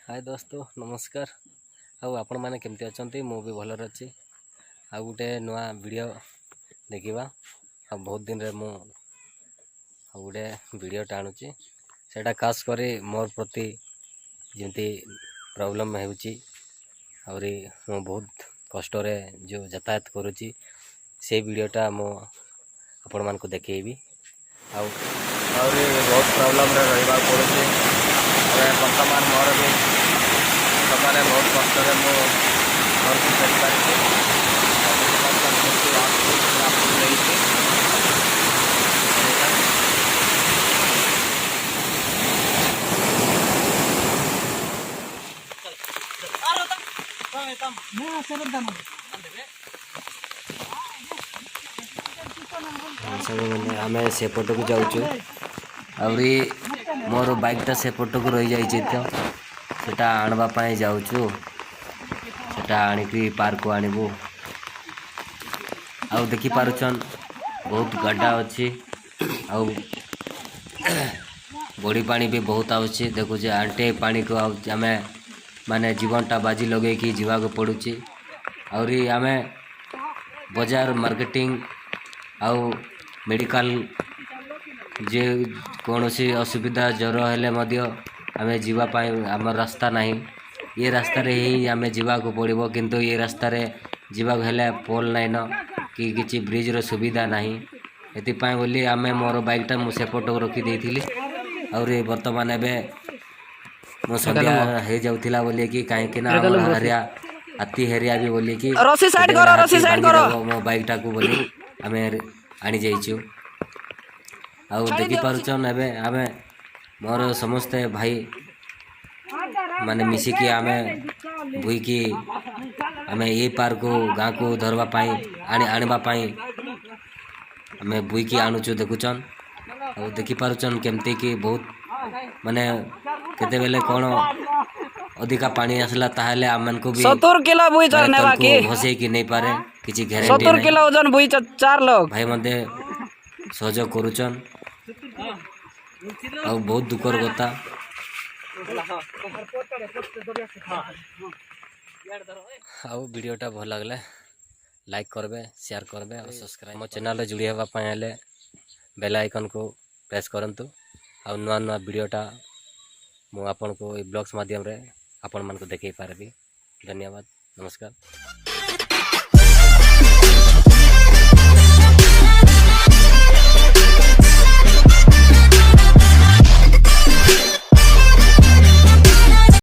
हाय दोस्तों नमस्कार। आपण मैंने केमती अच्छा मु भी भलर अच्छी। आ गोटे नुआ वीडियो देखा बहुत दिन रे मु गोटे वीडियो टाणुची सेटा खास करी मोर प्रति जमी प्रॉब्लम होरी मु बहुत कष्ट जो यातायात करुच्ची से वीडियोटा मु आपण मान को देखेबी। बहुत प्रॉब्लम रे रहा पड़ुची। वर्तमान मोर भी सकाले बहुत कष्ट घर को फेरी पारी आम सेपट को जाऊँ आउरी मोर बाइकटा सेपट को रही जाइए तो सेटा आणवाई जाऊँ सेटा आणिकी पार्क को आणबू। आउ देखि पारुछन बहुत गड्ढा अच्छी आउ बड़ी पानी भी बहुत आउची। देखुचे आंटे पानी को आम माने जीवनटा बाजी लगे कि जीवा को पड़ुची। आउरी आमे बाजार मार्केटिंग आउ मेडिकल जे कौन सी असुविधा ज्वर हेले आम जीवाई आम रास्ता नहीं। ये रास्ता रे ही आम जीवा को पड़ो किंतु ये रास्ता रे जीवा हेले पोल नाइन कि किसी ब्रिज रो सुविधा नहीं। एपाई बोली आम मोर बाइकटा मुझे सेपट रखी देती और बर्तमान एवं मो संध्या हो जाऊला बोली कि कहीं हरिया हाथी हेरिया भी बोली कि मो बाइकटा को बोली आम आनी जाइचु। आउ देखि पारुचन एबे आमे मोर समस्ते भाई माने मिसिकी आमे भुईकी आमे ये पार को गाँ को धरवा पाई आनिबा पाई आमे भुईकी आणुचु। देखुचन आउ देखि पारुचन केमती कि बहुत माने केते बेले कोन अधिका पानी आसला ताहले आमन को भी 70 किलो भुई चरनेवा की भसे कि नहीं पारे किछि गारंटी 70 किलो वजन भुई 4 लोग भाई मते सहयोग करूचन। और बहुत दुखर कथा आउ वीडियोटा भल लगले लाइक करबे शेयर करबे और सब्सक्राइब मो चैनल जुड़ी हवा पाए बेल आइकन को प्रेस करंतु। आ नुआ नुआ वीडियोटा मु आपन को ब्लॉग्स माध्यम रे आपन मन को देखै पारबी। धन्यवाद नमस्कार।